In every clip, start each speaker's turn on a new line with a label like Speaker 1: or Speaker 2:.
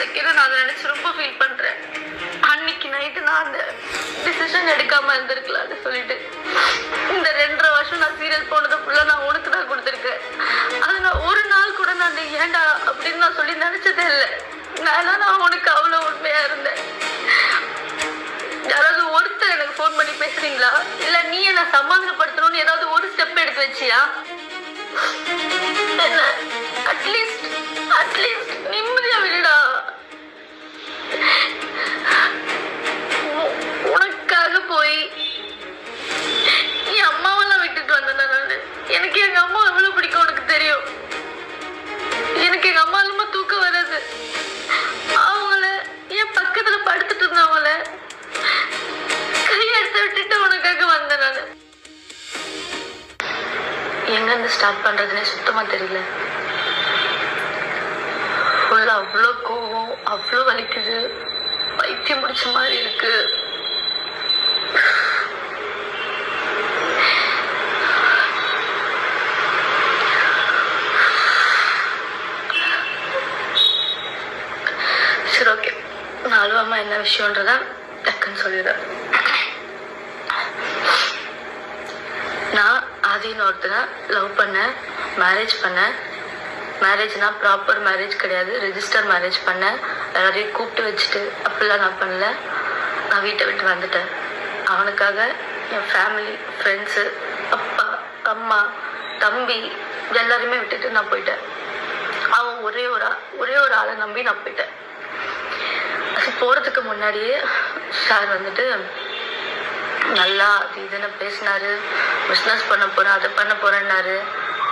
Speaker 1: Second நான் அதை நினைச்சு ரொம்ப ஃபீல் பண்றேன். அன்னைக்கு நைட்டு நான் அந்த டிசிஷன் எடுக்காம இருந்திருக்கலாம்னு சொல்லிட்டு இந்த 2.5 வருஷம் நான் சீரியல் போனது ஃபுல்லா நான் உனக்கு தான் கொடுத்துருக்கேன். அது நான் ஒரு நாள் கூட நான் ஏன்டா அப்படின்னு நான் சொல்லி நினைச்சதே இல்லை. நான் உனக்கு அவ்வளவு உண்மையா இருந்தேன். யாராவது ஒருத்தர் எனக்கு ஃபோன் பண்ணி பேசுறீங்களா, இல்ல நீ என்ன சமாதானப்படுத்தணும்னு ஏதாவது ஒரு ஸ்டெப் எடுத்து வச்சியா? என்ன அட்லீஸ்ட் நிம்மதியா விடுடா. உனக்காக போய் என் அம்மாவெல்லாம் விட்டுட்டு வந்தேன் நான். எனக்கு எங்க அம்மா எவ்வளவு பிடிக்கும் உனக்கு தெரியும். எனக்கு எங்க அம்மா இல்லாம தூக்கம் வராது. அவங்கள என் பக்கத்துல படுத்துட்டு இருந்தவங்கள கையெடுத்து விட்டுட்டு உனக்காக வந்தேன் நான். எங்க இருந்து ஸ்டார்ட் பண்றதுன்னே சுத்தமா தெரியல. அவ்வளோ கோவம், அவ்வளோ வலிக்குது, பைத்தியம் முடிச்ச மாதிரி இருக்கு. சரி, ஓகே, நான் அழுவாம என்ன விஷயம்ன்றத டக்குன்னு சொல்லிடுறேன். நான் ஆதின்னு ஒருத்தனை லவ் பண்ணேன், மேரேஜ் பண்ணேன். மேரேஜ்னா ப்ராப்பர் மேரேஜ் கிடையாது, ரெஜிஸ்டர் மேரேஜ் பண்ணேன். எல்லாரையும் கூப்பிட்டு வச்சுட்டு அப்படிலாம் நான் பண்ணல. நான் வீட்டை விட்டு வந்துட்டேன். அவனுக்காக என் ஃபேமிலி, ஃப்ரெண்ட்ஸு, அப்பா, அம்மா, தம்பி எல்லாருமே விட்டுட்டு நான் போயிட்டேன். அவன் ஒரே ஒரு ஆளை நம்பி நான் போயிட்டேன். அது போகிறதுக்கு முன்னாடியே சார் வந்துட்டு நல்லா அது இதுன்னு பேசினாரு. பிஸ்னஸ் பண்ண போகிறேன், அதை பண்ண போகிறேன்னாரு.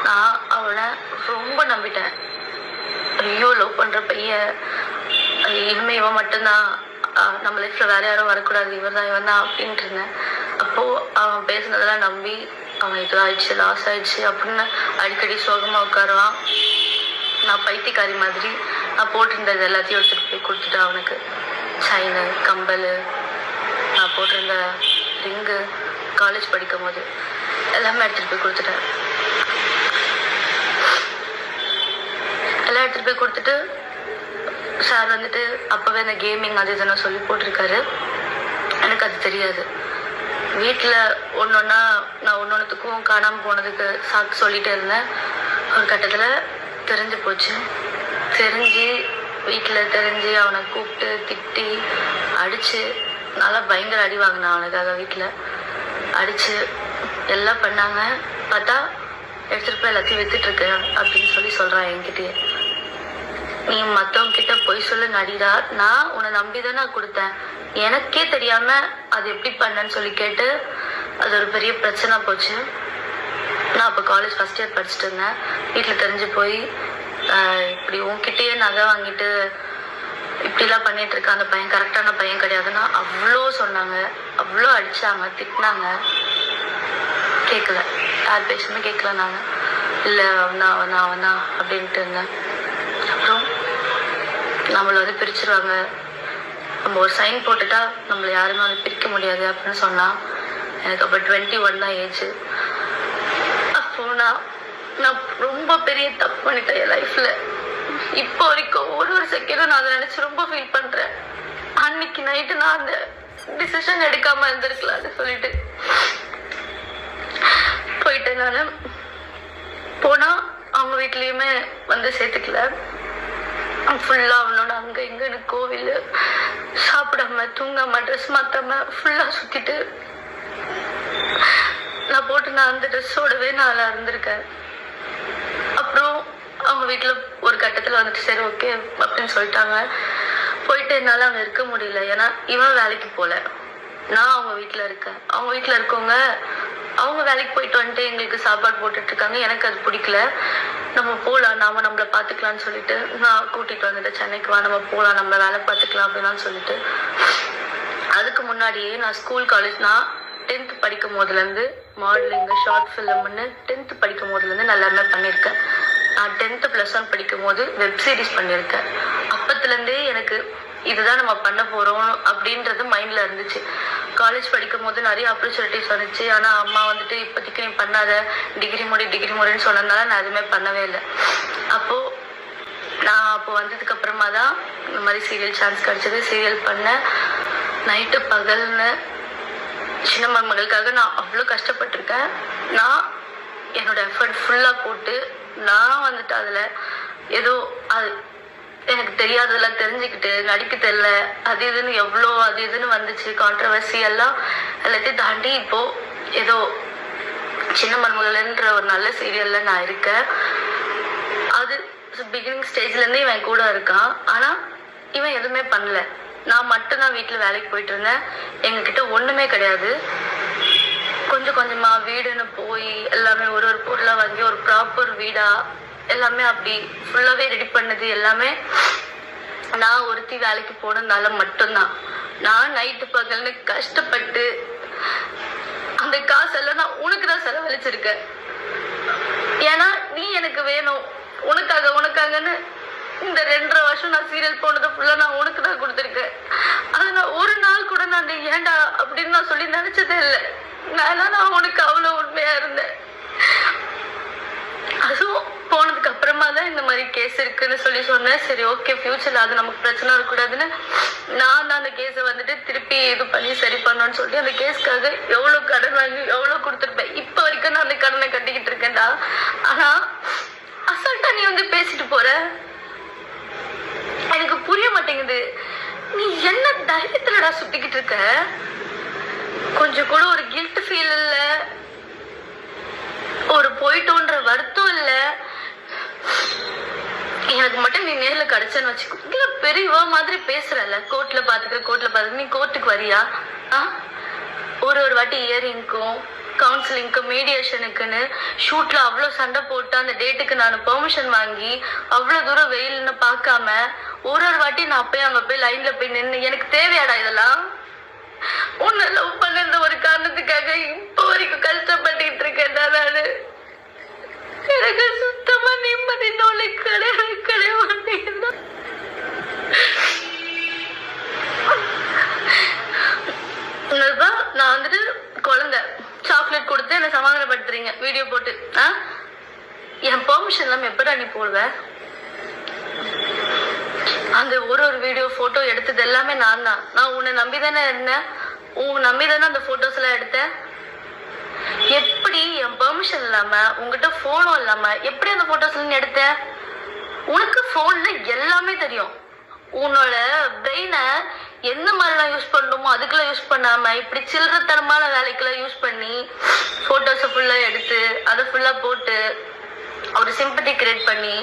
Speaker 1: நான் அவனை ரொம்ப நம்பிட்டேன். ஐயோ, லவ் பண்ணுற பையன், இனிமே இவன் மட்டும்தான், நம்ம லைஃப்பில் வேறு யாரும் வரக்கூடாது, இவன் தான் அப்படின்ட்டு இருந்தேன். அப்போது அவன் பேசுனதெல்லாம் நம்பி அவன் இதுவாகிடுச்சு, லாஸ் ஆகிடுச்சு அப்படின்னு அடிக்கடி சோகமாக உட்காருவான். நான் பைத்தியக்காரி மாதிரி நான் போட்டிருந்தது எல்லாத்தையும் எடுத்துகிட்டு போய் கொடுத்துட்டேன் அவனுக்கு. செயின், கம்பல், நான் போட்டிருந்த ரிங்கு, காலேஜ் படிக்கும் போது எல்லாமே எடுத்துகிட்டு போய் கொடுத்துட்டேன். எல்லாம் எடுத்துகிட்டு போய் கொடுத்துட்டு சார் வந்துட்டு அப்போவே இந்த கேமிங் அது இதெல்லாம் சொல்லி போட்டிருக்காரு. எனக்கு அது தெரியாது. வீட்டில் ஒன்றொன்னா நான் ஒன்றொன்றுத்துக்கும் காணாமல் போனதுக்கு சாக்கு சொல்லிகிட்டே இருந்தேன். ஒரு கட்டத்தில் தெரிஞ்சு போச்சு. வீட்டில் தெரிஞ்சு அவனை கூப்பிட்டு திட்டி அடித்து நல்லா பயங்கர அடி வாங்கினான் அவனுக்காக. வீட்டில் அடித்து எல்லாம் பண்ணாங்க. பார்த்தா எடுத்துகிட்டு போய் எல்லாத்தையும் வித்துட்ருக்கு அப்படின்னு சொல்கிறான் என்கிட்டயே. நீ மற்றவங்க கிட்ட பொய் சொல்ல நடிடா, நான் உன்னை நம்பி தான் நான் கொடுத்தேன், எனக்கே தெரியாமல் அது எப்படி பண்ணேன்னு சொல்லி கேட்டு அது ஒரு பெரிய பிரச்சனை போச்சு. நான் அப்போ காலேஜ் ஃபஸ்ட் இயர் படிச்சுட்டு இருந்தேன். வீட்டில் தெரிஞ்சு போய் இப்படி உன்கிட்டயே நகை வாங்கிட்டு இப்படிலாம் பண்ணிட்டு இருக்க அந்த பையன் கரெக்டான பையன் கிடையாதுன்னா அவ்வளோ சொன்னாங்க, அவ்வளோ அடித்தாங்க, திட்டினாங்க. கேட்கல, யார் பேசுமே கேட்கல. நாங்கள் இல்லை அவனா அப்படின்ட்டு இருந்தேன். அப்புறம் நம்மளை வந்து பிரிச்சுருவாங்க, நம்ம ஒரு சைன் போட்டுட்டா நம்மளை யாருமே வந்து பிரிக்க முடியாது அப்படின்னு சொன்னால் எனக்கு அப்போ 21 தான் ஏஜ். அப்போ நான் ரொம்ப பெரிய தப்பு பண்ணிட்டேன் என் லைஃப்பில். இப்போ வரைக்கும் ஒரு செகண்டும் நான் அதை நினச்சி ரொம்ப ஃபீல் பண்ணுறேன். அன்னைக்கு நைட்டு நான் அந்த டிசிஷன் எடுக்காமல் இருந்திருக்கலாம்னு சொல்லிட்டு போயிட்டேன். நான் போனால் அவங்க வீட்லேயுமே வந்து சேர்த்துக்கல. ஃபுல்லாக அவனோட அங்கே இங்கேன்னு கோவில், சாப்பிடாம தூங்காம ட்ரெஸ் மாற்றாம ஃபுல்லாக சுற்றிட்டு நான் அந்த ட்ரெஸ்ஸோடவே நான் இருந்திருக்கேன். அப்புறம் அவங்க வீட்டில் ஒரு கட்டத்தில் வந்துட்டு சரி ஓகே அப்படின்னு சொல்லிட்டாங்க. போயிட்டு என்னால் அங்கே இருக்க முடியல. ஏன்னா இவன் வேலைக்கு போகல, நான் அவங்க வீட்டில் இருக்கேன். அவங்க வீட்டில் இருக்கவங்க அவங்க வேலைக்கு போயிட்டு வந்துட்டு எங்களுக்கு சாப்பாடு போட்டுட்ருக்காங்க. எனக்கு அது பிடிக்கல. நம்ம போகலாம், நம்மளை பார்த்துக்கலான்னு சொல்லிட்டு நான் கூட்டிகிட்டு வந்துட்டேன் சென்னைக்கு. வா நம்ம போகலாம், நம்ம வேலை பார்த்துக்கலாம் அப்படின்லாம் சொல்லிட்டு. அதுக்கு முன்னாடியே நான் ஸ்கூல் காலேஜ் நான் 10th படிக்கும் போதுலேருந்து மாடலிங்கு, ஷார்ட் ஃபிலிம்னு 10th படிக்கும் போதுலேருந்து நான் எல்லாமே பண்ணியிருக்கேன். நான் 10th +1 படிக்கும் போது வெப் சீரிஸ் பண்ணியிருக்கேன். அப்பத்துலேருந்தே எனக்கு இதுதான் நம்ம பண்ண போகிறோம் அப்படின்றது மைண்டில் இருந்துச்சு. காலேஜ் படிக்கும் போது நிறைய ஆப்பர்ச்சுனிட்டிஸ் வந்துச்சு. ஆனால் அம்மா வந்துட்டு இப்போதைக்கு நீ பண்ணாத, டிகிரி முடின்னு சொன்னதுனால நான் எதுவுமே பண்ணவே இல்லை. அப்போது நான் அப்போ வந்ததுக்கு அப்புறமா தான் இந்த மாதிரி சீரியல் சான்ஸ் கிடைச்சது. சீரியல் பண்ணேன் நைட்டு பகல்னு. சின்ன மருமகளுக்காக நான் அவ்வளோ கஷ்டப்பட்டிருக்கேன். நான் என்னோட எஃபர்ட் ஃபுல்லாக போட்டு நான் வந்துட்டு அதில் ஏதோ அது எனக்கு தெரியாததெல்லாம் தெரிஞ்சுக்கிட்டு நடிக்க தெரியல அது இதுன்னு எவ்வளோ அது இதுன்னு வந்துச்சு கான்ட்ரவர்சி எல்லாத்தையும் தாண்டி இப்போது ஏதோ சின்ன மருமகள்ன்ற ஒரு நல்ல சீரியலில் நான் இருக்கேன். அது பிகினிங் ஸ்டேஜ்லேருந்தே இவன் கூட இருக்கான். ஆனால் இவன் எதுவுமே பண்ணல. நான் மட்டும்தான் வீட்டில் வேலைக்கு போயிட்டு இருந்தேன். எங்ககிட்ட ஒன்றுமே கிடையாது. கொஞ்சம் கொஞ்சமாக வீடுன்னு போய் எல்லாமே ஒரு ஒரு பொருளாக வாங்கி ஒரு ப்ராப்பர் வீடாக எல்லாமே அப்படி ஃபுல்லாகவே ரெடி பண்ணது எல்லாமே நான் ஒருத்தி வேலைக்கு போனதுனால மட்டும்தான். நான் நைட்டு பகல்னு கஷ்டப்பட்டு அந்த காசெல்லாம் நான் உனக்கு தான் செலவழிச்சிருக்கேன். ஏன்னா நீ எனக்கு வேணும் உனக்காகன்னு இந்த 2.5 வருஷம் நான் சீரியல் போனதை ஃபுல்லாக நான் உனக்கு தான் கொடுத்துருக்கேன். அது நான் ஒரு நாள் கூட நான் ஏண்டா அப்படின்னு நான் சொல்லி நினச்சதே இல்லை. நான் உனக்கு அவ்வளோ உண்மையாக இருந்தேன். அதுவும் போனதுக்கு அப்புறமா தான் இந்த மாதிரி கேஸ் இருக்குன்னு சொல்லி சொன்னேன். சரி ஓகே ஃபியூச்சரில் அது நமக்கு பிரச்சனை இருக்கக்கூடாதுன்னு நான் தான் அந்த கேஸை வந்துட்டு திருப்பி இது பண்ணி சரி பண்ணணும்னு சொல்லி அந்த கேஸ்க்காக எவ்வளோ கடன் வாங்கி எவ்வளோ கொடுத்துருப்பேன். இப்போ வரைக்கும் நான் அந்த கடனை கட்டிக்கிட்டு இருக்கேன்டா. ஆனால் அசால்ட்டா நீ வந்து பேசிட்டு போற. எனக்கு புரிய மாட்டேங்குது. நீ என்ன தைரியத்துலடா சுத்திக்கிட்டு இருக்க? கொஞ்சம் கூட ஒரு கில்ட் ஃபீல் இல்ல, ஒரு போயிட்டோன்ற வருத்தம் இல்ல. எனக்கு மட்டும் நீ நேர்ல கிடைச்சன்னு வச்சுக்கோ. இல்ல பெரியவா மாதிரி பேசுறல, கோர்ட்ல பாத்துக்க நீ கோர்ட்டுக்கு வரியா? ஒரு வாட்டி இயரிங்க்கும் கவுன்சிலிங்க்கு மீடியேஷனுக்குன்னு ஷூட்ல அவ்வளோ சண்டை போட்டு அந்த டேட்டுக்கு நான் பெர்மிஷன் வாங்கி அவ்வளோ தூரம் வெயில்னு பார்க்காம ஒரு வாட்டி நான் போய் அங்கே போய் லைன்ல போய் நின்று எனக்கு தேவையாடா இதெல்லாம்? உன்னை லவ் பண்ண ஒரு காரணத்துக்காக இப்போ வரைக்கும் கஷ்டப்பட்டுட்டு இருக்கேன் நான். எனக்கு சுத்தமா நிம்மதி நோலை கிடையாது. நான் வந்துட்டு குழந்தை சாக்லேட் கொடுத்து என்ன சமாதானப்படுத்துறீங்க வீடியோ போட்டு. என் பெர்மிஷன் இல்லாம எப்படா நீ போடுவ? அந்த ஒரு வீடியோ போட்டோ எடுத்தது எல்லாமே நான் தான். நான் உன்னை நம்பிதானே இருந்தேன். நம்பிதானே அந்த போட்டோஸ் எல்லாம் எடுத்தேன். எப்படி என் பெர்மிஷன் இல்லாம உங்ககிட்ட போனும் இல்லாம எப்படி அந்த போட்டோஸ் எல்லாம் எடுத்த? உனக்கு போன்ல எல்லாமே தெரியும். உன்னோட பிரெயினை எந்த மாதிரிலாம் யூஸ் பண்ணணுமோ அதுக்கெல்லாம் யூஸ் பண்ணாம இப்படி சில்லறத்தனமான வேலைக்கெல்லாம் யூஸ் பண்ணி போட்டோஸை ஃபுல்லா எடுத்து அதை ஃபுல்லா போட்டு ஒரு சிம்பத்தி கிரியேட் பண்ணி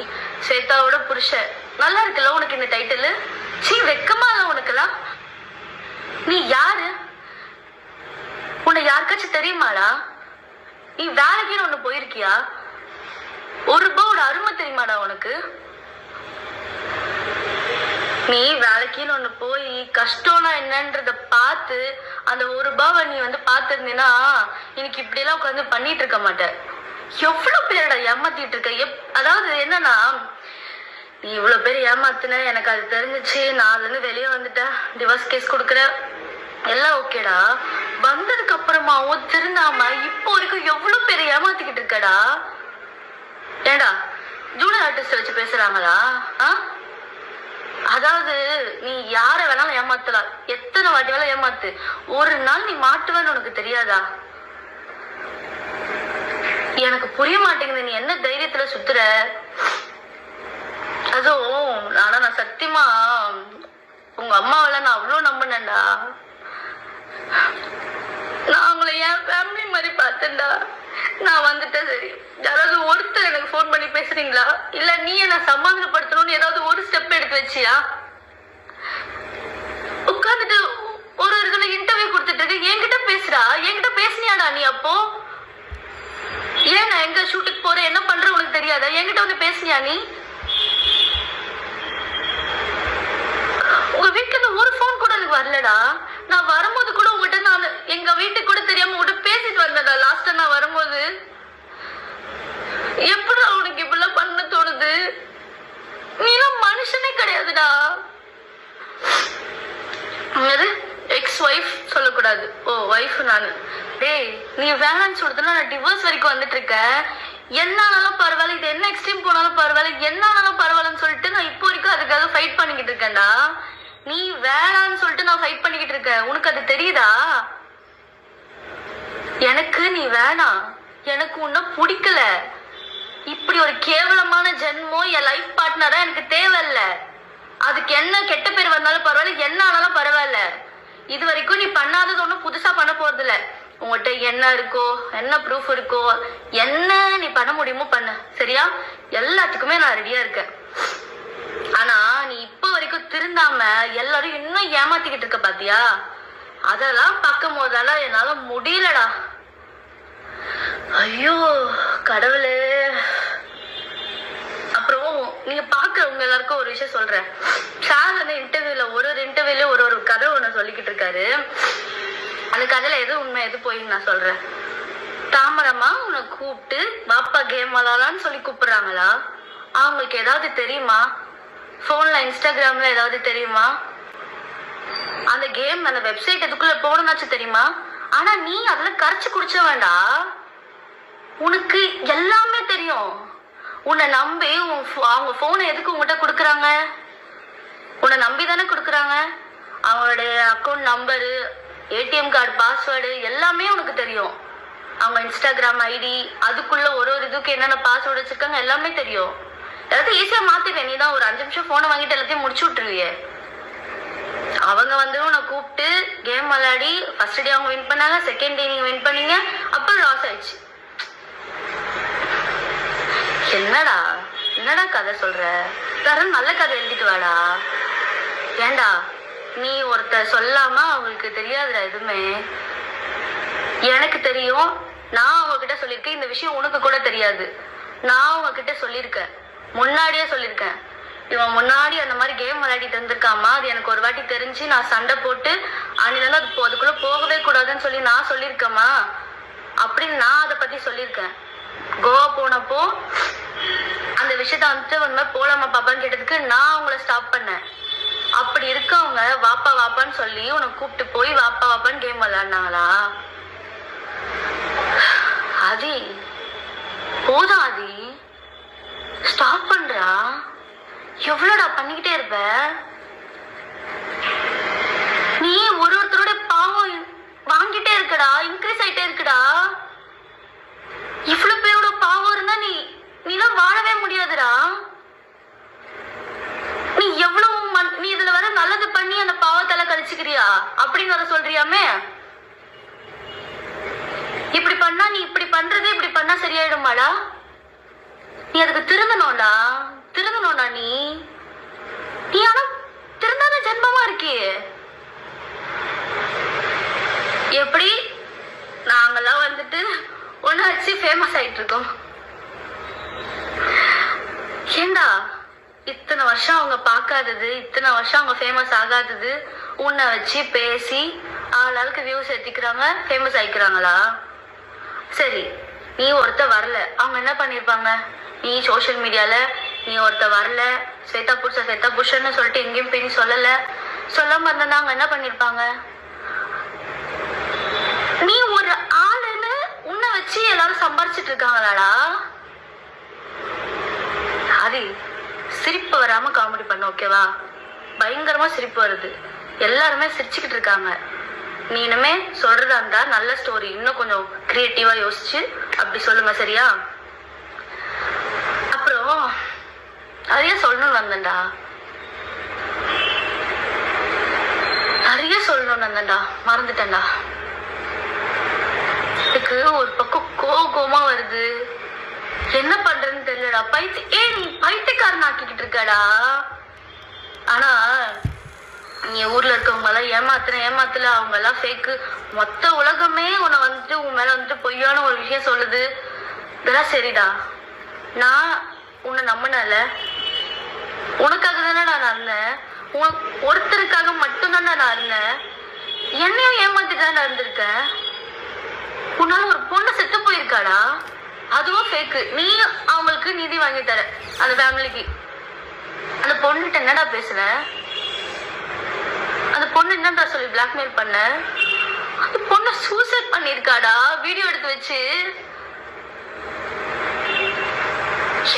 Speaker 1: ஸ்வேதாவோட புருஷன் நல்லா இருக்குல்ல உனக்கு இந்த டைட்டில்? சீ வெக்கமா இல்ல உனக்குலாம்? நீ யாரு? உன்னை யாருக்காச்சும் தெரியுமாடா? நீ வேலைக்குன்னு ஒண்ணு போயிருக்கியா? ₹1 அருமை தெரியுமாடா உனக்கு? நீ வேலைக்குன்னு ஒண்ணு போய் கஷ்டம்னா என்னன்றத பார்த்து அந்த ₹1 நீ வந்து பார்த்திருந்தீன்னா இன்னைக்கு இப்படி எல்லாம் உட்காந்து பண்ணிட்டு இருக்க மாட்டேன். எவ்வளவு பேரோட ஏமாத்திட்டு இருக்க. அதாவது என்னன்னா நீ இவ்வளவு பேர் ஏமாத்துன எனக்கு அது தெரிஞ்சிச்சு. நான் அதுல இருந்து வெளியே வந்துட்டேன். டிவோர்ஸ் கேஸ் கொடுக்குற எல்லாம் ஓகேடா. வந்ததுக்கு அப்புறமாவும் திருந்தாம இப்போ வரைக்கும் எவ்வளவு பேர் ஏமாத்திக்கிட்டு இருக்கடா. ஏண்டா ஜூனியர் ஆர்டிஸ்ட் வச்சு பேசுறாங்களா? அதாவது நீ யார வேணாலும் ஏமாத்தலாம், எத்தனை வாட்டி வேணாலும் ஏமாத்து. ஒரு நாள் நீ மாட்டுவேன்னு உனக்கு தெரியாதா? எனக்கு புரிய மாட்டேங்குது நீ என்ன தைரியத்துல சுத்துற. அதுவும் நான் சத்தியமா உங்க அம்மாவெல்லாம் நான் அவ்வளவு நம்பினேன்டா. நான் அவங்களை என் ஃபேமிலி மாதிரி பார்த்தேன்டா. நான் வந்துட்டேன். சரி யாராவது ஒருத்தர் எனக்கு ஃபோன் பண்ணி பேசுறீங்களா? இல்ல நீ என்ன சமாதானப்படுத்தணும்னு ஏதாவது ஒரு ஸ்டெப் எடுத்து வச்சியா? உட்காந்துட்டு ஒரு இதுல இன்டர்வியூ கொடுத்துட்டு இருக்கு. என்கிட்ட பேசுறா. என்கிட்ட பேசினியாடா நீ? அப்போ ஏன் நான் எங்க ஷூட்டுக்கு போறேன் என்ன பண்ற உனக்கு தெரியாதா? என்கிட்ட வந்து பேசினியா நீ? உங்க வீட்டுல ஒரு போன் கூட எனக்கு வரலடா. நான் வரும்போது கூட உங்ககிட்ட நான் எங்க வீட்டுக்கு கூட தெரியாம உங்ககிட்ட பேசிட்டு வந்தேன்டா. லாஸ்டா நான் வரும்போது எப்படி உனக்கு இப்படிலாம் பண்ண தோணுது? நீலாம் மனுஷனே கிடையாதுடா. எக்ஸ் ஒய்ஃப் சொல்லக்கூடாது. ஓ ஒய்ஃப் நானு. டேய் நீ வேணான்னு சொல்றதுன்னா நான் டிவோர்ஸ் வரைக்கும் வந்துட்டு இருக்கேன். என்னாலும் பரவாயில்ல, இது என்ன எக்ஸ்ட்ரீம் போனாலும் பரவாயில்ல, என்னாலும் பரவாயில்லன்னு சொல்லிட்டு நான் இப்போ வரைக்கும் ஃபைட் பண்ணிக்கிட்டு இருக்கேன்டா. நீ வேணான்னு சொல்லிட்டு நான் ஃபைட் பண்ணிக்கிட்டு இருக்கேன். உனக்கு அது தெரியுதா? எனக்கு நீ வேணாம், எனக்கு உன்ன பிடிக்கல. இப்படி ஒரு கேவலமான ஜென்மம் என் லைஃப் பார்ட்னரா எனக்கு தேவையில்ல. அதுக்கு என்ன கெட்ட பேர் வந்தாலும் பரவாயில்ல, என்ன ஆனாலும் பரவாயில்ல. இது வரைக்கும் நீ பண்ணாதது ஒன்றும் புதுசா பண்ண போறது இல்ல. உங்கள்கிட்ட என்ன இருக்கோ, என்ன ப்ரூஃப் இருக்கோ, என்ன நீ பண்ண முடியுமோ பண்ணு, சரியா? எல்லாத்துக்குமே நான் ரெடியா இருக்கேன். ஆனா நீ இப்ப வரைக்கும் திருந்தாம எல்லாரும் இன்னும் ஏமாத்திக்கிட்டு இருக்க பாத்தியா? அதெல்லாம் பார்க்கும் போதெல்லாம் என்னால முடியலடா. ஐயோ கடவுளே. அப்புறம் நீங்க பாக்குறவங்க எல்லாருக்கும் ஒரு விஷயம் சொல்றேன். சார் வந்து இன்டர்வியூல ஒரு இன்டர்வியூல ஒரு கதை ஒண்ணு சொல்லிக்கிட்டு இருக்காரு. அந்த கதையில எது உண்மை எது போயின்னு நான் சொல்றேன். தாமரமா உன்னை கூப்பிட்டு பாப்பா கேம் விளாடலான்னு சொல்லி கூப்பிடுறாங்களா? அவங்களுக்கு ஏதாவது தெரியுமா? போன்ல இன்ஸ்டாகிராம்ல ஏதாவது தெரியுமா? அந்த கேம் அந்த வெப்சைட் எதுக்குள்ள போகணும்னாச்சும் தெரியுமா? ஆனா நீ அதுல கரைச்சு குடிச்ச வேண்டாம். உனக்கு எல்லாமே தெரியும். உன்னை நம்பி அவங்க போனை எதுக்கு உங்ககிட்ட கொடுக்குறாங்க? உன்னை நம்பி தானே கொடுக்குறாங்க. அவங்களுடைய account number, ATM card password எல்லாமே உனக்கு தெரியும். அவங்க இன்ஸ்டாகிராம் ஐடி, அதுக்குள்ள ஒரு இதுக்கு என்னென்ன பாஸ்வேர்டு வச்சிருக்காங்க எல்லாமே தெரியும். எல்லாத்தையும் ஈஸியா மாத்திடுவேன். நீ தான் ஒரு 5 நிமிஷம் போனை வாங்கிட்டு எல்லாத்தையும் முடிச்சு விட்டுருவியே. அவங்க வந்து உன்னை கூப்பிட்டு கேம் விளையாடி ஃபர்ஸ்ட் டே அவங்க வின் பண்ணாங்க, செகண்ட் டே நீங்க வின் பண்ணீங்க, அப்புறம் லாஸ் ஆயிடுச்சு. என்னடா என்னடா கதை சொல்ற? வேற நல்ல கதை எழுதிட்டு வாடா. ஏண்டா நீ ஒருத்தர் சொல்லாம அவங்களுக்கு தெரியாதுடா எதுவுமே. எனக்கு தெரியும். நான் அவங்ககிட்ட சொல்லியிருக்கேன். இந்த விஷயம் உனக்கு கூட தெரியாது. நான் அவங்ககிட்ட சொல்லியிருக்கேன், முன்னாடியே சொல்லியிருக்கேன். இவன் முன்னாடி அந்த மாதிரி கேம் விளையாடிட்டு இருந்திருக்காமா, அது எனக்கு ஒரு வாட்டி தெரிஞ்சு நான் சண்டை போட்டு அன்னில அதுக்குள்ள போகவே கூடாதுன்னு சொல்லி நான் சொல்லியிருக்கேம்மா அப்படின்னு நான் அதை பத்தி சொல்லியிருக்கேன். கோவா போனப்போ அந்த விஷயத்த வந்துட்டு போலாமா பாப்பான்னு கேட்டதுக்கு நான் அவங்கள ஸ்டாப் பண்ணேன். அப்படி இருக்கவங்க வாப்பா வாப்பான்னு சொல்லி உன்னை கூப்பிட்டு போய் வாப்பா வாப்பான்னு கேம் விளையாடினாங்களா? ஆதி போதும், ஆதி ஸ்டாப் பண்றா. எவ்வளோடா பண்ணிக்கிட்டே இருப்ப நீ? ஒருத்தரோட பாவம் வாங்கிட்டே இருக்கடா, இன்க்ரீஸ் ஆயிட்டே இருக்குடா. இவ்வளவு பேரோட பாவம் இருந்தா நீலாம் வாழவே முடியாதுடா. நீ எவ்வளவு நீ இதுல வர நல்லது பண்ணி அந்த பாவத்தால கழிச்சுக்கிறியா அப்படின்னு வர சொல்றியாமே. இப்படி பண்ணா நீ இப்படி பண்றது இப்படி பண்ணா சரியாயிடுமாடா? நீ அதுக்கு திருந்தணும்டா. நீ ஆனா திருந்தாத ஜென்மமா இருக்கே. எப்படி நாங்கெல்லாம் வந்துட்டு ஒன்னு வச்சு ஃபேமஸ் ஆயிட்டு இருக்கோம். ஏண்டா இத்தனை வருஷம் அவங்க பார்க்காதது, இத்தனை வருஷம் அவங்க ஃபேமஸ் ஆகாதது உன்னை வச்சு பேசி ஆளாளுக்கு வியூஸ் ஏத்திக்கிறாங்க, ஃபேமஸ் ஆயிக்கிறாங்களா? சரி, நீ ஒருத்த வரல, அவங்க என்ன பண்ணிருப்பாங்க? நீ சோசியல் மீடியால நீ ஒருத்த வரல, ஸ்வேதா புருஷன்னு சொல்லிட்டு எங்கேயும் போய் நீ சொல்லாம இருந்தா அவங்க என்ன பண்ணிருப்பாங்க? நீ ஒரு ஆளுன்னு உன்னை வச்சு எல்லாரும் சம்பாரிச்சிட்டு இருக்காங்களாடா? அது சிரிப்பு வராம காமெடி பண்ண, ஓகேவா? பயங்கரமா சிரிப்பு வருது, எல்லாருமே சிரிச்சுக்கிட்டு இருக்காங்க. நீ இனிமே சொல்றதா இருந்தா நல்ல ஸ்டோரி, இன்னும் கொஞ்சம் கிரியேட்டிவா யோசிச்சு அப்படி சொல்லுங்க, சரியா? அப்புறம் நிறைய சொல்லணும்னு வந்தேன்டா, மறந்துட்டேன்டா. எனக்கு ஒரு பக்கம் கோபமா வருது, என்ன பண்றேன்னு தெரியலடா. நீ பைத்தியக்காரன் ஆக்கிக்கிட்டு இருக்கடா. ஆனா நீ ஊர்ல இருக்கவங்க எல்லாம் ஏமாத்துல அவங்க எல்லாம் ஃபேக்கு. மொத்த உலகமே உன்னை வந்துட்டு உன் மேல வந்துட்டு பொய்யான ஒரு விஷயம் சொல்லுது. இதெல்லாம் சரிடா. நான் உன்னை நம்பினல, உனக்காக தானே நான் இருந்தேன், ஒருத்தருக்காக மட்டும்தானே நான் இருந்தேன். என்னையும் ஏமாத்திட்டு தான் இருந்திருக்கேன். உன்னால ஒரு பொண்ணு செத்து போயிருக்காடா, அதுவும் ஃபேக்கு. நீ அவங்களுக்கு நிதி வாங்கி தர, அந்த ஃபேமிலிக்கு. அந்த பொண்ணுகிட்ட என்னடா பேசுற? அந்த பொண்ணு என்னடா சொல்லி பிளாக்மெயில் பண்ண? அந்த பொண்ணு சூசைட் பண்ணிருக்காடா, வீடியோ எடுத்து வச்சு.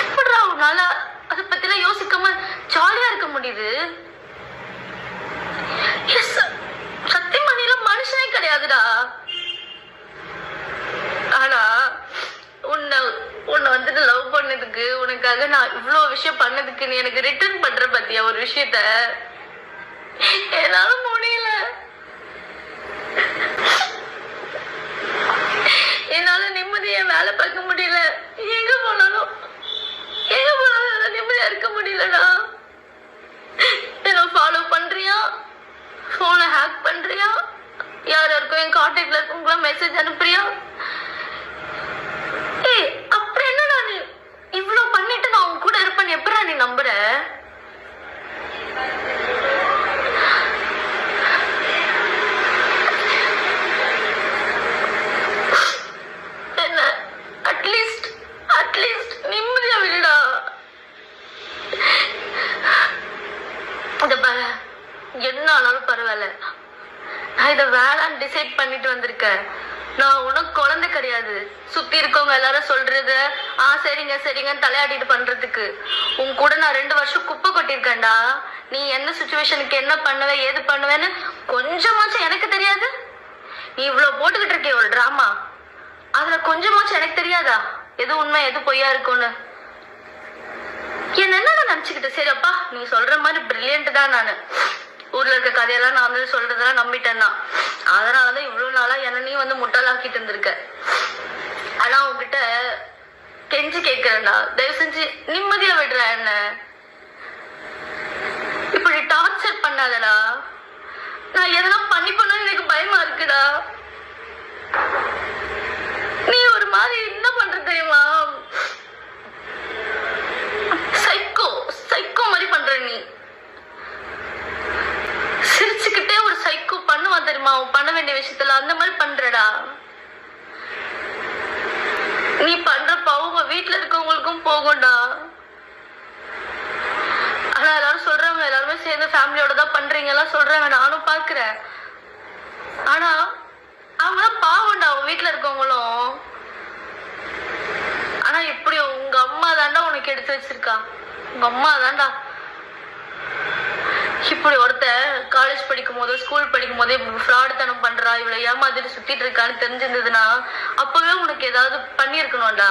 Speaker 1: எப்படிடா உன்னால அதை பத்திலாம் யோசிக்காம ஜாலியா இருக்க முடியுது? இல்லடா. ஆனா உன்னை உன்னை வந்துட்டு லவ் பண்ணதுக்கு, உனக்காக நான் இவ்வளோ விஷயம் பண்ணதுக்கு நீ எனக்கு ரிட்டர்ன் பண்ற பத்தியா ஒரு விஷயத்த என்னால முடியல. என்னால நிம்மதியா வேலை பார்க்க முடியல. எங்க போனாலும் நிம்மதியா இருக்க முடியலடா. என்ன ஃபாலோ பண்றியா, போனை ஹேக் பண்றியா, யார் யாருக்கும் என் கான்டாக்ட்ல இருக்கவங்களா மெசேஜ் அனுப்புறியா? ஏய், அப்புறம் என்னடா நீ இவ்வளவு பண்ணிட்டு நான் உன் கூட இருப்பேன்னு எப்படா நீ நம்புற? என்ன அட்லீஸ்ட் நிம்மதியா விடுடா. இத பாரு, என்ன ஆனாலும் பரவாயில்ல, நான் இதை வேணான்னு டிசைட் பண்ணிட்டு வந்திருக்கேன். நான் உனக்கு குழந்தை கிடையாது. சுத்தி இருக்கவங்க எல்லாரும் சொல்றது சரிங்கன்னு தலையாடிட்டு பண்றதுக்கு. உன் கூட நான் 2 வருஷம் குப்பை கொட்டிருக்கேன்டா. நீ என்ன சுச்சுவேஷனுக்கு என்ன பண்ணுவ ஏது பண்ணுவேன்னு கொஞ்சமாச்சும் எனக்கு தெரியாது. நீ இவ்வளவு போட்டுக்கிட்டு இருக்கே ஒரு டிராமா, அதுல கொஞ்சமாச்சும் எனக்கு தெரியாதா எது உண்மை எது பொய்யா இருக்கும்னு? என்ன நினைச்சுக்கிட்டு சரிப்பா நீ சொல்ற மாதிரி பிரில்லியன்ட் தான். நானு ஊர்ல இருக்க கதையெல்லாம் நான் வந்து சொல்றதெல்லாம் நம்பிட்டேன்னா, அதனாலதான் இவ்வளவு நாளா என்ன நீ வந்து முட்டாளாக்கிட்டு இருந்திருக்க. ஆனா உன்கிட்ட கெஞ்சி கேட்கிறேன்டா, தயவு செஞ்சு நிம்மதியா விடுற. என்ன இப்படி டார்ச்சர் பண்ணாதடா. நான் எதனா பண்ணணும்னு எனக்கு பயமா இருக்குடா. நீ ஒரு மாதிரி என்ன பண்ற தெரியுமா? சைக்கோ மாதிரி பண்ற நீ. சிரிச்சுக்கிட்டே ஒரு சைக்கோ பண்ணுவான் தெரியுமா, பண்ண வேண்டிய விஷயத்துல அந்த மாதிரி பண்றடா. நீ பண்ற பாவம் வீட்டுல இருக்கவங்களுக்கும் போகும்டா. ஆனா எல்லாரும் சொல்றாங்க, எல்லாருமே சேர்ந்து ஃபேமிலியோட தான் பண்றீங்க எல்லாம் சொல்றாங்க, நானும் பாக்குறேன். ஆனா அவங்களாம் பாவம்டா, அவங்க வீட்டுல இருக்கவங்களும். ஆனா எப்படி உங்க அம்மா தாண்டா உனக்கு எடுத்து வச்சிருக்கா. உங்க அம்மா தாண்டா இப்படி ஒருத்த காலேஜ் படிக்கும் போது ஸ்கூல் படிக்கும் போதே ஃப்ராட் தனம் பண்றா, இவளை ஏமாத்திட்டு சுத்திட்டு இருக்கான்னு தெரிஞ்சிருந்ததுன்னா அப்பவே உனக்கு ஏதாவது பண்ணிருக்கணும்டா.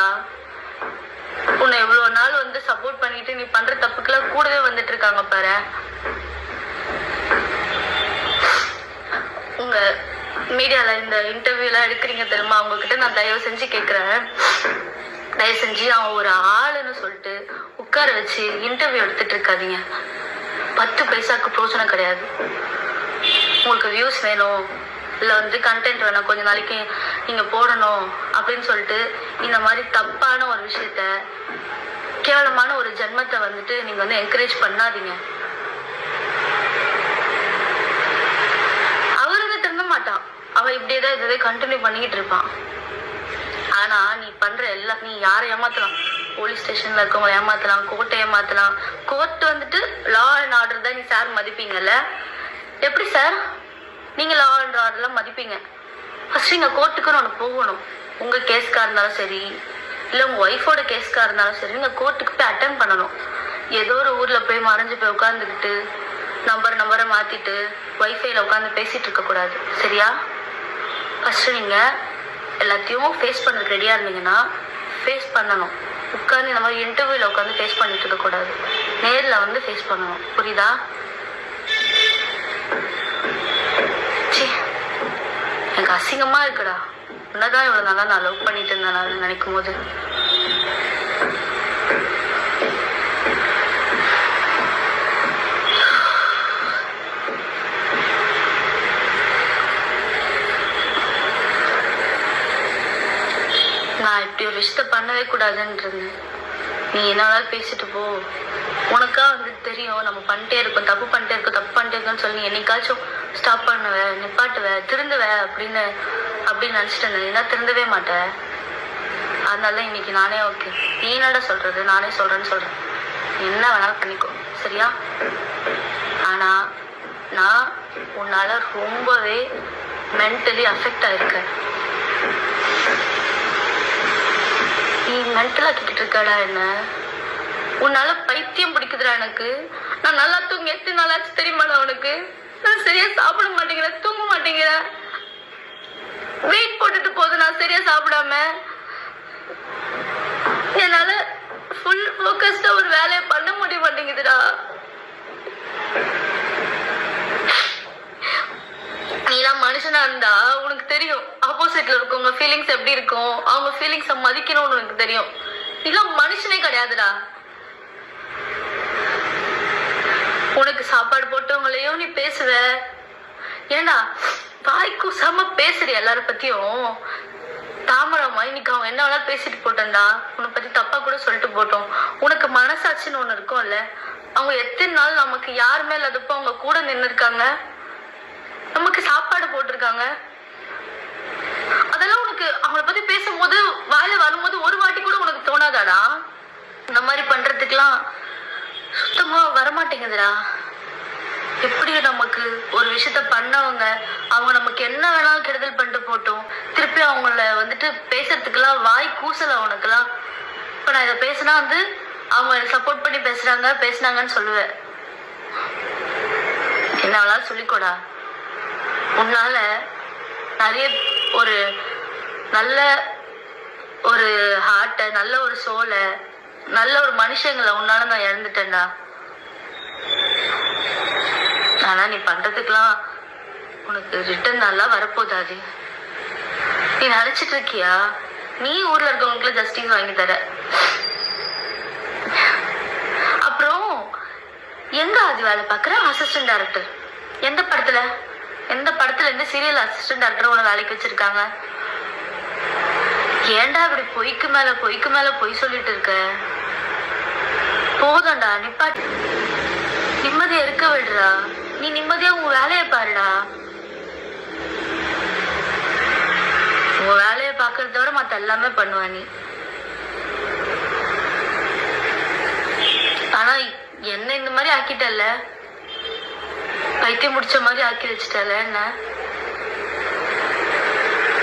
Speaker 1: உன்னை எவ்வளவு நாள் வந்து சப்போர்ட் பண்ணிட்டு நீ பண்ற தப்புக்கெல்லாம் கூடவே வந்துட்டு இருக்காங்க பாரு. உங்க மீடியால இந்த இன்டர்வியூ எல்லாம் எடுக்கிறீங்க தெரியுமா, அவங்க கிட்ட நான் தயவு செஞ்சு கேக்குறேன், தயவு செஞ்சு அவன் ஒரு ஆளுன்னு சொல்லிட்டு உட்கார வச்சு இன்டர்வியூ எடுத்துட்டு இருக்காதீங்க. 10 பைசாக்கு பிரோஜனம் கிடையாது. உங்களுக்கு வியூஸ் வேணும் இல்ல வந்து கண்டென்ட் வேணும், கொஞ்ச நாளைக்கு நீங்க போடணும் அப்படின்னு சொல்லிட்டு இந்த மாதிரி தப்பான ஒரு விஷயத்த, கேவலமான ஒரு ஜென்மத்தை வந்துட்டு நீங்க வந்து என்கரேஜ் பண்ணாதீங்க. அவருக்கு திருந்த மாட்டான், அவன் இப்படியேதான் இதே கண்டினியூ பண்ணிக்கிட்டு இருப்பான். ஆனா நீ பண்ற எல்லாம், நீ யாரை ஏமாத்தலாம், போலீஸ் ஸ்டேஷன்ல இருக்கவங்களை ஏமாத்தலாம், கோர்ட்டை ஏமாத்தலாம். கோர்ட் வந்துட்டு லா அண்ட் ஆர்டர் தான் நீ சார் மதிப்பீங்கல்ல. எப்படி சார் நீங்க லா அண்ட் ஆர்டர்லாம் மதிப்பீங்க? ஃபர்ஸ்ட் நீங்க கோர்ட்டுக்குன்னு ஒன்று போகணும். உங்க கேஸ்கா இருந்தாலும் சரி இல்லை உங்க ஒய்ஃபோட கேஸ்கா இருந்தாலும் சரி, நீங்க கோர்ட்டுக்கு போய் அட்டென்ட் பண்ணணும். ஏதோ ஒரு ஊர்ல போய் மறைஞ்சு போய் உட்காந்துக்கிட்டு நம்பரை மாத்திட்டு ஒய்ஃபைல உட்காந்து பேசிட்டு இருக்க கூடாது, சரியா? ஃபர்ஸ்ட் நீங்க எல்லாத்தையும் ஃபேஸ் பண்ண ரெடியா இருந்தீங்கன்னா ஃபேஸ் பண்ணணும். உட்காந்து இந்த மாதிரி இன்டர்வியூல உட்காந்து ஃபேஸ் பண்ணிட்டு இருக்க கூடாது, நேர்ல வந்து ஃபேஸ் பண்ணணும், புரியுதா? எனக்கு அசிங்கமா இருக்குடா, உன்னதான் இவ்வளவு நாளா நான் லவ் பண்ணிட்டு இருந்தேன் நினைக்கும் போது. நான் இப்படி ஒரு விஷயத்த பண்ணவே கூடாதுன்னு இருந்தேன். நீ என்னாலும் பேசிட்டு போ, உனக்கா வந்து தெரியும் நம்ம பண்ணிட்டே இருக்கோம், தப்பு பண்ணிட்டே இருக்கோம்னு சொல்லி நீ என்னைக்காச்சும் ஸ்டாப் பண்ணுவ, நிப்பாட்டுவ, திருந்துவ அப்படின்னு நினைச்சிட்டு இருந்தேன். ஏன்னா திருந்தவே மாட்டேன். அதனால இன்னைக்கு நானே ஓகே, நீ என்னடா சொல்றது, நானே சொல்றேன்னு சொல்றேன், என்ன வேணாலும் பண்ணிக்கோ, சரியா? ஆனா நான் உன்னால ரொம்பவே மென்டலி அஃபெக்ட் ஆயிருக்கேன். நீ மென்டலா கிட்ட இருக்கடா. என்ன உன்னால பைத்தியம் பிடிக்குதுடா எனக்கு. நான் நல்லா தூங்கி 8 நாளாச்சு தெரியுமாடா உனக்கு. நான் சரியா சாப்பிட மாட்டேங்கிறேன், தூங்க மாட்டேங்கிறேன். வெயிட் போட்டுட்டு போகுது. நான் சரியா சாப்பிடாம என்னால ஃபுல் ஃபோக்கஸ்டா ஒரு வேலையை பண்ண முடிய மாட்டேங்குதுடா. நீலாம் மனுஷனா இருந்தா உனக்கு தெரியும் ஆப்போசிட்ல இருக்கவங்க ஃபீலிங்ஸ் எப்படி இருக்கும், அவங்க ஃபீலிங்ஸை மதிக்கணும்னு உனக்கு தெரியும். நீலாம் மனுஷனே கிடையாதுடா. உனக்கு சாப்பாடு போட்டவங்களையும் நீ பேசுவ. ஏண்டா வாய்க்கு செம பேசுற எல்லார பத்தியும். தாமரமா இன்னைக்கு அவங்க என்ன வேணாலும் பேசிட்டு போட்டேன்டா, உன்னை பத்தி தப்பா கூட சொல்லிட்டு போட்டோம். உனக்கு மனசாட்சின்னு ஒண்ணு இருக்கும்ல. அவங்க எத்தனை நாள் நமக்கு யாருமே இல்லாதப்போ அவங்க கூட நின்று இருக்காங்க, நமக்கு சாப்பாடு போட்டிருக்காங்க. அதெல்லாம் உனக்கு அவங்கள பத்தி பேசும்போது வாயில வரும்போது ஒரு வாட்டி கூட உனக்கு தோணாதாடா? இந்த மாதிரி பண்றதுக்கெல்லாம் சுத்தமா வரமாட்டேங்குதுடா. எப்படி நமக்கு ஒரு விஷயத்த பண்ணவங்க அவங்க நமக்கு என்ன வேணாலும் கெடுதல் பண்ணிட்டு போட்டோம், திருப்பி அவங்கள வந்துட்டு பேசுறதுக்கெல்லாம் வாய் கூசல உனக்குலாம். இப்ப நான் இதை பேசினா அவங்க எனக்கு சப்போர்ட் பண்ணி பேசினாங்கன்னு சொல்லுவேன். என்ன வேணாலும் சொல்லிக்கோடா. உன்னால நிறைய ஒரு நல்ல ஒரு ஹார்ட்டை, நல்ல ஒரு சோலை, நல்ல ஒரு மனுஷங்களை உன்னால நான் இழந்துட்டேன்டா. ஆனா நீ பண்றதுக்கெல்லாம் உனக்கு ரிட்டர்ன் நல்லா வரப்போதாது. நீ நினைச்சிட்டு இருக்கியா நீ ஊர்ல இருக்கவங்களுக்கு ஜஸ்டிஸ் வாங்கி தர? அப்புறம் எங்க அது வேலை பாக்குற அசிஸ்டன்ட் டைரக்டர்? எந்த படத்துல இருந்து சீரியல் அசிஸ்டன்ட் டைரக்டர் உன வேலைக்கு வச்சிருக்காங்க? ஏன்டா இப்படி பொய்க்கு மேல பொய் சொல்லிட்டு இருக்க? போதண்டா, நிப்பாட்டு. நிம்மதியா இருக்க விடுறா. நீ நிம்மதியா உன் வேலையை பாருடா. உன் வேலையை பாக்குறத விட மத்த எல்லாமே பண்ணுவ நீ. ஆனா என்ன இந்த மாதிரி ஆக்கிட்டல்ல, பைத்தியம் முடிச்ச மாதிரி ஆக்கி வச்சுட்டல. என்ன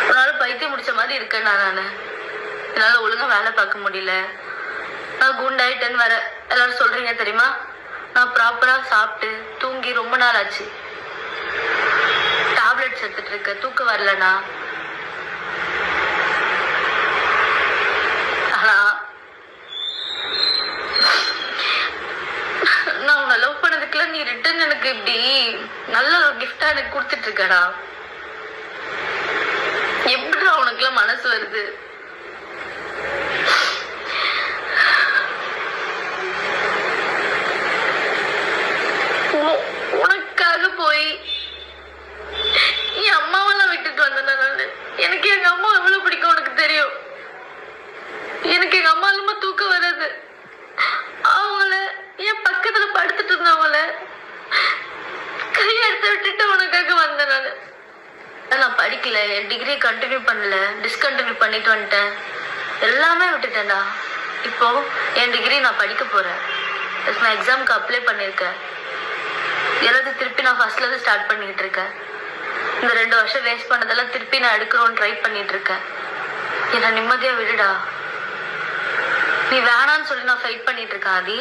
Speaker 1: உன்னால பைத்தியம் முடிச்ச மாதிரி இருக்கேன்னா நானு என்னால ஒழுங்கா வேலை பார்க்க முடியல. நான் குண்டாயிட்டேன்னு வர எல்லாரும் சொல்றீங்க தெரியுமா? நான் ப்ராப்பரா சாப்பிட்டு தூங்கி ரொம்ப நாள் ஆச்சு. டேப்லெட்ஸ் எடுத்துட்டு இருக்க, தூக்கம் வரலனா. ஆனா நான் உன்னை லவ் பண்ணதுக்குள்ள நீ ரிட்டர்ன் எனக்கு இப்படி நல்ல ஒரு கிஃப்டா எனக்கு கொடுத்துட்டு இருக்கடா. எப்படிடா உனக்குலாம் மனசு வருது? உனக்காக போய் என் அம்மாவெல்லாம் விட்டுட்டு வந்தேன் நானு. எனக்கு எங்க அம்மா எவ்வளவு பிடிக்கும் உனக்கு தெரியும். எனக்கு எங்க அம்மா இல்லாம தூக்கம் வராது. அவங்கள என் பக்கத்துல படுத்துட்டு இருந்தவங்கள கையெடுத்து விட்டுட்டு உனக்காக வந்தேன் நானு. நான் படிக்கல, என் டிகிரி கண்டினியூ பண்ணல, டிஸ்கண்டினியூ பண்ணிட்டு வந்துட்டேன். எல்லாமே விட்டுட்டேன்டா. இப்போ என் டிகிரி நான் படிக்க போறேன். நான் எக்ஸாமுக்கு அப்ளை பண்ணியிருக்கேன். எல்லாத்தையும் திருப்பி நான் ஃபர்ஸ்ட்ல இருந்து ஸ்டார்ட் பண்ணிட்டு இருக்கேன். இந்த 2 வருஷம் வேஸ்ட் பண்ணதெல்லாம் திருப்பி நான் எடுக்கணும்னு ட்ரை பண்ணிட்டு இருக்கேன். என்ன நிம்மதியா விடுடா. நீ வேணான்னு சொல்லி நான் ஃபைட் பண்ணிட்டு இருக்கேன் ஆதி.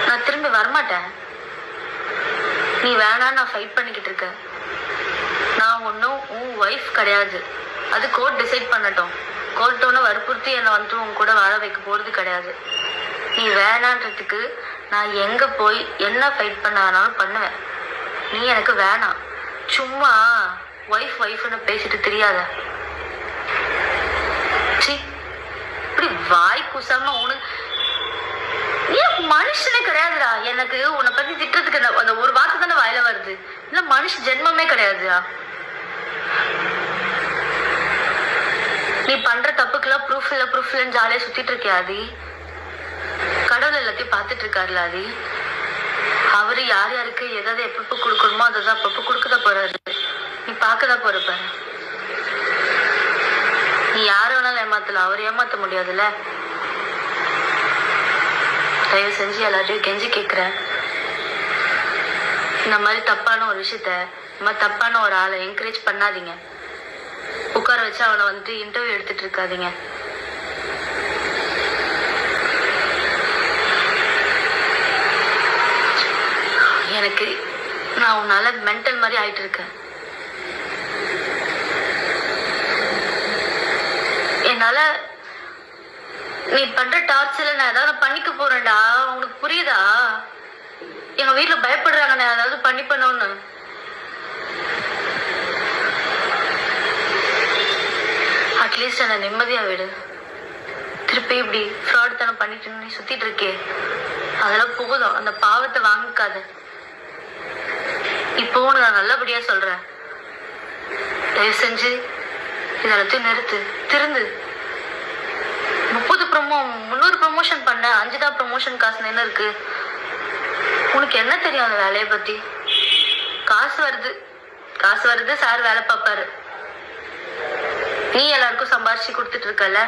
Speaker 1: நான் திரும்பி வரமாட்டேன். நீ வேணான்னு நான் ஃபைட் பண்ணிக்கிட்டு இருக்கேன். நான் ஒன்றும் உன் ஒய்ஃப் கிடையாது. அது கோர்ட் டிசைட் பண்ணட்டும். கோர்ட் ஒன்று வற்புறுத்தி என்னை வந்துட்டு உன் கூட வாழ வைக்க போகிறது கிடையாது. நீ வேணான்றதுக்கு நான் எங்கே போய் என்ன ஃபைட் பண்ணாலும் பண்ணுவேன். நீ எனக்கு வேணாம். சும்மா ஒய்ஃப்னு பேசிட்டு தெரியாத. சி இப்படி வாய் குசாம உனக்கு நீ மனுஷனே கிடையாதுடா. எனக்கு உன்னை பத்தி திட்டத்துக்கு அந்த ஒரு வார்த்தை தானே வாயில வருது. இல்ல மனுஷ ஜென்மமே கிடையாதுடா. நீ பண்ற தப்புக்கெல்லாம் ப்ரூஃப் இல்லைன்னு ஜாலியா சுத்திட்டு இருக்கியா ஆதி? கடவுள் எல்லாத்தையும் பார்த்துட்டு இருக்காருல ஆதி. அவரு யார் யாருக்கு எதாவது எப்பப்போ கொடுக்கணுமோ அதான் அப்பப்போ கொடுக்கதான் போறாரு. நீ பார்க்கதான் போற பாரு. நீ யார வேணாலும் ஏமாத்தல, அவர் ஏமாத்த முடியாதுல்ல. தயவு செஞ்சு எல்லாத்தையும் கெஞ்சி கேட்கிறேன். இந்த மாதிரி தப்பான ஒரு விஷயத்த, இந்த மாதிரி தப்பான ஒரு ஆளை என்கரேஜ் பண்ணாதீங்க. உட்கார வச்சு அவனை வந்துட்டு இன்டர்வியூ எடுத்துட்டு இருக்காதீங்க. எனக்கு நான் உன்னால மென்டல் மாதிரி ஆயிட்டு இருக்கேன். என்னால நீ பண்ற டார்ச்சர்ல நான் ஏதாவது பண்ணிக்க போறேன்டா. உனக்கு புரியுதா? எங்க வீட்டுல பயப்படுறாங்க நான் ஏதாவது பண்ணணும்னு. அட்லீஸ்ட் என்ன நிம்மதியா விடு. திருப்பி இப்படி ஃப்ராட் தானே பண்ணிட்டு நீ சுத்திட்டு இருக்கே, அதெல்லாம் போதும். அந்த பாவத்தை வாங்கிக்காத. இப்போ நான் நல்லபடியா சொல்றேன், தயவு செஞ்சு இதெல்லாத்தையும் நிறுத்து, திருந்து. 300 ப்ரமோஷன் பண்ண, 5 தான் ப்ரமோஷன் காசு என்ன இருக்கு? உனக்கு என்ன தெரியும் அந்த வேலையை பத்தி? காசு வருது, சார் வேலை பார்ப்பாரு, நீ எல்லாருக்கும் சம்பாரிச்சு கொடுத்துட்டு இருக்கல.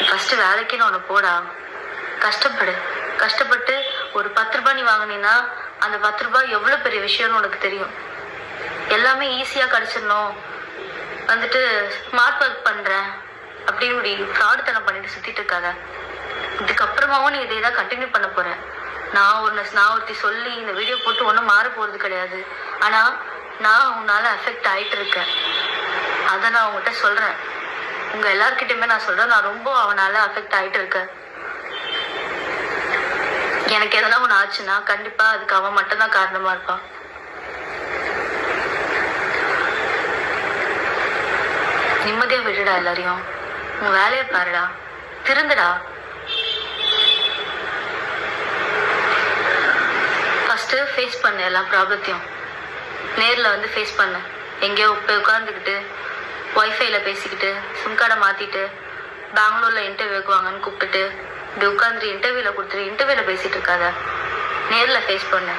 Speaker 1: ஃபர்ஸ்ட் வேலைக்குன்னு ஒன்று போடா, கஷ்டப்பட்டு ஒரு 10 ரூபாய் நீ வாங்கினீன்னா அந்த 10 ரூபாய் எவ்வளோ பெரிய விஷயம்னு உனக்கு தெரியும். எல்லாமே ஈஸியாக கிடைச்சிடணும், வந்துட்டு ஸ்மார்ட் ஒர்க் பண்ணுறேன் அப்படின்னு ஃப்ராடு தனம் பண்ணிட்டு சுற்றிட்டு இருக்காத. இதுக்கப்புறமாவும் நீ இதை தான் கண்டினியூ பண்ண போகிறேன். நான் ஒருத்தி சொல்லி இந்த வீடியோ போட்டு ஒன்றும் மாற போகிறது கிடையாது. ஆனால் நான் உன்னால் அஃபெக்ட் ஆகிட்டு இருக்கேன். அதை நான் உங்கள்கிட்ட சொல்கிறேன். உங்கள் எல்லாருக்கிட்டையுமே நான் சொல்கிறேன், நான் ரொம்ப அவனால் அஃபெக்ட் ஆகிட்டு இருக்கேன். எனக்கு எதனா ஒன்று ஆச்சுன்னா கண்டிப்பாக அதுக்கு அவன் மட்டும்தான் காரணமாக இருப்பான். நிம்மதியாக விடுடா, எல்லாரையும் உன் வேலையை பாருடா, திருந்துடா. ஃபஸ்ட்டு ஃபேஸ் பண்ண எல்லா ப்ராப்ளத்தையும் நேரில் வந்து ஃபேஸ் பண்ண. எங்கேயோ போய் உட்காந்துக்கிட்டு ஒய்ஃபைல பேசிக்கிட்டு சிம் கார்டை மாற்றிட்டு பெங்களூரில் இன்டர்வியூக்கு வாங்கன்னு கூப்பிட்டுட்டு இப்படி உட்காந்துட்டு இன்டர்வியூவில் கொடுத்துட்டு இன்டர்வியூவில் பேசிகிட்டு இருக்காத. நேரில் ஃபேஸ் பண்ண.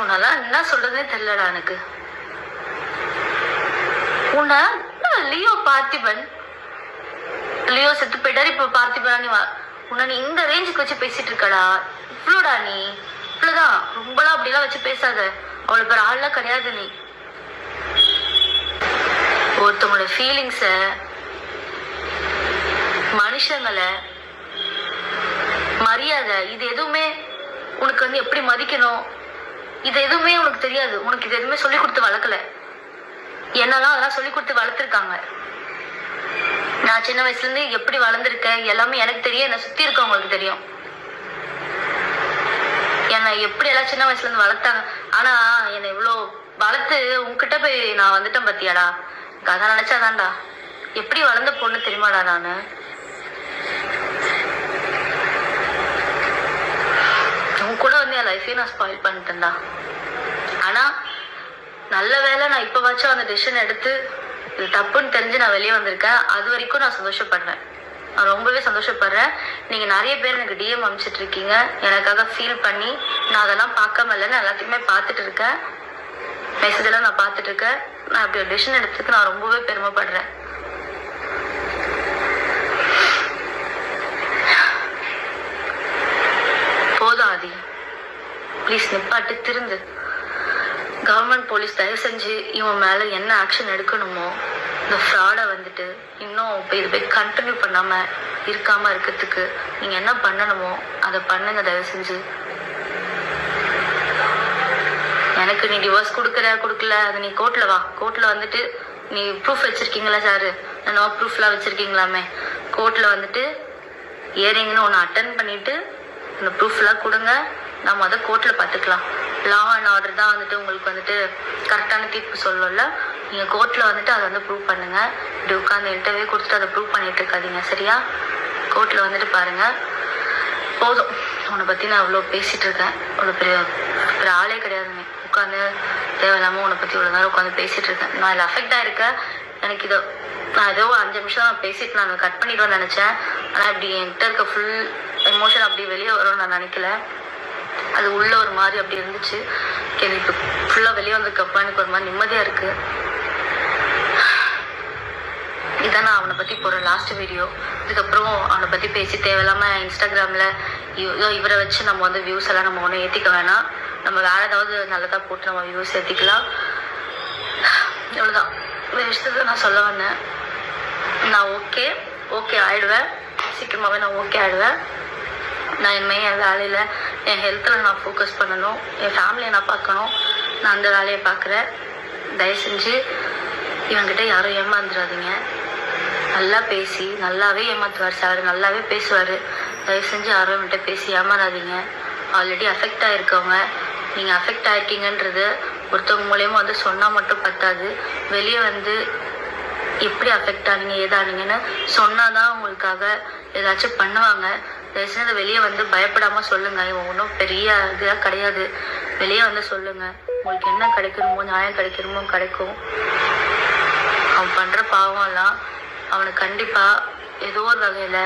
Speaker 1: உன்னெல்லாம் என்ன சொல்றதே தெரியலடா எனக்கு. உன்னை லியோ செத்து போயிட்டாரு, இப்போ பார்த்திபனா நீ உன்னை நீ இந்த ரேஞ்சுக்கு வச்சு பேசிட்டு இருக்கடா. இவ்வளோடா நீ, இவ்வளோதான். ரொம்பலாம் அப்படிலாம் வச்சு பேசாத. அவ்வளோ பேர் ஆள்லாம் கிடையாது நீ. ஒருத்தவங்களோட ஃபீலிங்ஸை, மனுஷங்களை, மரியாதை, இது எதுவுமே உனக்கு வந்து எப்படி மதிக்கணும் இது எதுவுமே உனக்கு தெரியாது. உனக்கு இது எதுவுமே சொல்லி கொடுத்து வளர்க்கல. என்னெல்லாம் அதெல்லாம் சொல்லி கொடுத்து வளர்த்துருக்காங்க. நான் சின்ன வயசுல இருந்து எப்படி வளர்ந்துருக்கேன் எல்லாமே எனக்கு தெரியும், என்னை சுத்தி இருக்கவங்களுக்கு தெரியும். என்னை எப்படி எல்லாம் சின்ன வயசுல இருந்து வளர்த்தாங்க. ஆனா என்னை இவ்வளோ வளர்த்து உன்கிட்ட போய் நான் வந்துட்டேன் பத்தியாடா. அதை நினைச்சாதான்டா எப்படி வளர்ந்த பொண்ணு தெரியுமாடா. நானு உன் கூட வந்து என் லைஃபையும் நான் ஸ்பாயில் பண்ணிட்டேன்டா. ஆனா நல்ல வேலை நான் இப்பவாச்சும் அந்த டிசிஷன் எடுத்து இது தப்புன்னு தெரிஞ்சு நான் வெளியே வந்திருக்கேன். அது வரைக்கும் நான் சந்தோஷப்படுறேன். நான் ரொம்பவே சந்தோஷப்படுறேன். நீங்கள் நிறைய பேர் எனக்கு டிஎம் அனுப்பிச்சிட்டு இருக்கீங்க, எனக்காக ஃபீல் பண்ணி. நான் அதெல்லாம் பார்க்காம இல்லைன்னு எல்லாத்தையுமே பார்த்துட்டு இருக்கேன். மெசேஜ் எல்லாம் நான் பார்த்துட்டு இருக்கேன். நான் அப்படி ஒரு டிசிஷன் எடுத்ததுக்கு நான் ரொம்பவே பெருமைப்படுறேன். போதும் ஆதி, ப்ளீஸ் நிப்பாட்டு, திருந்து. கவர்மெண்ட் போலீஸ் தயவு செஞ்சு இவன் மேலே என்ன ஆக்ஷன் எடுக்கணுமோ, இந்த ஃப்ராடை வந்துட்டு இன்னும் இது போய் கண்டினியூ பண்ணாமல் இருக்காமல் இருக்கிறதுக்கு நீங்கள் என்ன பண்ணணுமோ அதை பண்ணுங்க தயவு செஞ்சு. எனக்கு நீ டிவோர்ஸ் கொடுக்கல, அது நீ கோர்ட்டில் வா. கோர்ட்டில் வந்துட்டு நீ ப்ரூஃப் வச்சுருக்கீங்களா சார்? என்னவோ ப்ரூஃப்லாம் வச்சுருக்கீங்களாமே. கோர்ட்டில் வந்துட்டு இயரிங்னு ஒன்று அட்டன் பண்ணிவிட்டு அந்த ப்ரூஃப்லாம் கொடுங்க. நம்ம அதை கோர்ட்டில் பார்த்துக்கலாம். லா அண்ட் ஆர்டர் தான் வந்துட்டு உங்களுக்கு வந்துட்டு கரெக்டான தீர்ப்பு சொல்லல. நீங்கள் கோர்ட்டில் வந்துட்டு அதை வந்து ப்ரூவ் பண்ணுங்கள். இப்படி உட்காந்து இன்டர்வியூ கொடுத்துட்டு அதை ப்ரூவ் பண்ணிட்டு இருக்காதீங்க, சரியா? கோர்ட்டில் வந்துட்டு பாருங்கள். போதும், உன்னை பற்றி நான் அவ்வளோ பேசிகிட்டு இருக்கேன். அவ்வளோ பெரிய ஆளே கிடையாதுங்க. உட்காந்து தேவையில்லாமல் உன்னை பற்றி இவ்வளோ நேரம் உட்காந்து பேசிகிட்டு இருக்கேன். நான் இதில் அஃபெக்ட் ஆகிருக்கேன். எனக்கு நான் ஏதோ 5 நிமிஷம் நான் பேசிட்டு நான் கட் பண்ணிடுவேன்னு நினச்சேன். ஆனால் இப்படி என்கிட்ட இருக்க ஃபுல் எமோஷன் அப்படி வெளியே வரும்னு நான் நினைக்கல. அது உள்ள ஒரு மாதிரி அப்படி இருந்துச்சு. எனக்கு இப்போ ஃபுல்லாக வெளியே வந்ததுக்கப்புறம் எனக்கு ஒரு மாதிரி நிம்மதியாக இருக்குது. இதான் நான் அவனை பற்றி போகிற லாஸ்ட் வீடியோ. இதுக்கப்புறம் அவனை பற்றி பேசி தேவையில்லாமல் இன்ஸ்டாகிராமில் இவரை வச்சு நம்ம வந்து வியூஸ் எல்லாம் நம்ம ஒன்றும் ஏற்றிக்க வேணாம். நம்ம வேறு ஏதாவது நல்லதாக போட்டு நம்ம வியூஸ் ஏற்றிக்கலாம். இவ்வளோதான் இந்த விஷயத்தை நான் சொல்ல வந்தேன். நான் ஓகே ஆகிடுவேன். சீக்கிரமாகவே நான் ஓகே ஆகிடுவேன். நான் இனிமேல் என் வேலையில் என் ஹெல்த்தில் நான் ஃபோக்கஸ் பண்ணணும். என் ஃபேமிலியை நான் பார்க்கணும். நான் அந்த வேலையை பார்க்குறேன். தயவு செஞ்சு இவங்கிட்ட யாரும் ஏமாந்துடாதீங்க. நல்லா பேசி நல்லாவே ஏமாத்துவார் சார், நல்லாவே பேசுவார். தயவு செஞ்சு யாரும் இவன்கிட்ட பேசி ஏமாறாதீங்க. ஆல்ரெடி அஃபெக்ட் ஆகிருக்கவங்க, நீங்கள் அஃபெக்ட் ஆகிருக்கீங்கன்றது ஒருத்தவங்க மூலயமா வந்து சொன்னால் மட்டும் பத்தாது. வெளியே வந்து எப்படி அஃபெக்ட் ஆனீங்க ஏதானீங்கன்னு சொன்னால் தான் உங்களுக்காக ஏதாச்சும் பண்ணுவாங்க. தயவுசெய்து அதை வெளியே வந்து பயப்படாமல் சொல்லுங்கள். இவன் ஒன்றும் பெரிய இதாக கிடையாது. வெளியே வந்து சொல்லுங்கள். உங்களுக்கு என்ன கிடைக்கணுமோ, நியாயம் கிடைக்கணுமோ கிடைக்கும். அவன் பண்ணுற பாவம்லாம் அவனுக்கு கண்டிப்பாக ஏதோ ஒரு வகையில்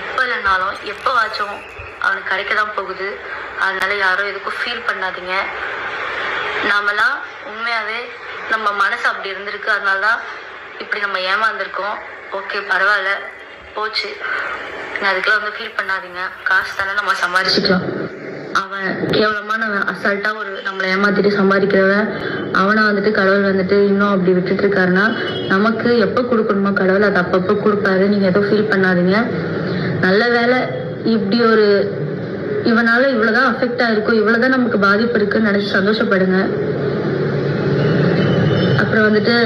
Speaker 1: இப்போ இல்லைனாலும் எப்போவாச்சும் அவனுக்கு கிடைக்க தான் போகுது. அதனால யாரும் எதுக்கும் ஃபீல் பண்ணாதீங்க. நாமெல்லாம் உண்மையாகவே நம்ம மனசு அப்படி இருந்திருக்கு. அதனால தான் இப்படி நம்ம ஏமாந்துருக்கோம். ஓகே, பரவாயில்ல, போச்சு. அதுக்கெல்லாம் வந்து ஃபீல் பண்ணாதீங்க. காசு தானே நம்ம சம்பாதிச்சுக்கலாம். அவன் கேவலமானவன், அசால்ட்டாக ஒரு நம்மளை ஏமாத்திட்டு சம்பாதிக்கிறவன். அவனை வந்துட்டு கடவுள் வந்துட்டு இன்னும் அப்படி விட்டுட்டு இருக்காருன்னா நமக்கு எப்போ கொடுக்கணுமோ கடவுள் அது அப்பப்போ கொடுப்பாரு. நீங்கள் எதுவும் ஃபீல் பண்ணாதீங்க. நல்ல வேலை இப்படி ஒரு இவனால இவ்வளோதான் அஃபெக்ட் ஆகிருக்கும், இவ்வளோதான் நமக்கு பாதிப்பு இருக்குன்னு நினச்சி சந்தோஷப்படுங்க. அப்புறம் வந்துட்டு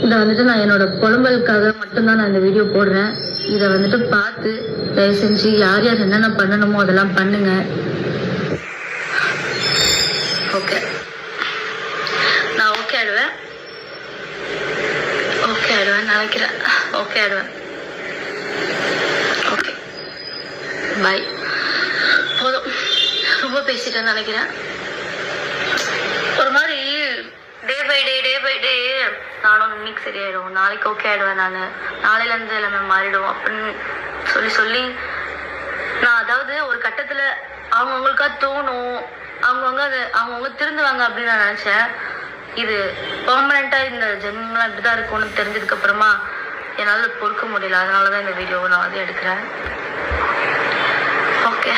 Speaker 1: இதை வந்துட்டு நான் என்னோட புலம்பலுக்காக மட்டும்தான் நான் இந்த வீடியோ போடுறேன். இதை வந்துட்டு பார்த்து தயவு செஞ்சு யார் யார் என்னென்ன பண்ணணுமோ அதெல்லாம் பண்ணுங்க. ஓகே, நான் ஓகே ஆயிடுவேன் நினைக்கிறேன். ஓகே ஆயிடுவேன். ஓகே, பாய். போதும், ரொம்ப பேசிட்டேன்னு நினைக்கிறேன். ஒரு மாதிரி டே பை டே நானும் இன்னைக்கு சரியாயிடும், நாளைக்கு ஓகே ஆயிடுவேன், நான் நாளையிலேருந்து எல்லாமே மாறிடுவோம் அப்படின்னு சொல்லி நான் அதாவது ஒரு கட்டத்தில் அவங்கவுங்களுக்கா தோணும், அவங்கவுங்க திருந்துவாங்க அப்படின்னு நான் நினச்சேன். இது பெர்மனெண்ட்டாக இந்த ஜென்மலாம் இப்படி தான் இருக்கும்னு தெரிஞ்சதுக்கப்புறமா என்னால் பொறுக்க முடியல. அதனால தான் இந்த வீடியோவை நான் வந்து எடுக்கிறேன். ஓகே.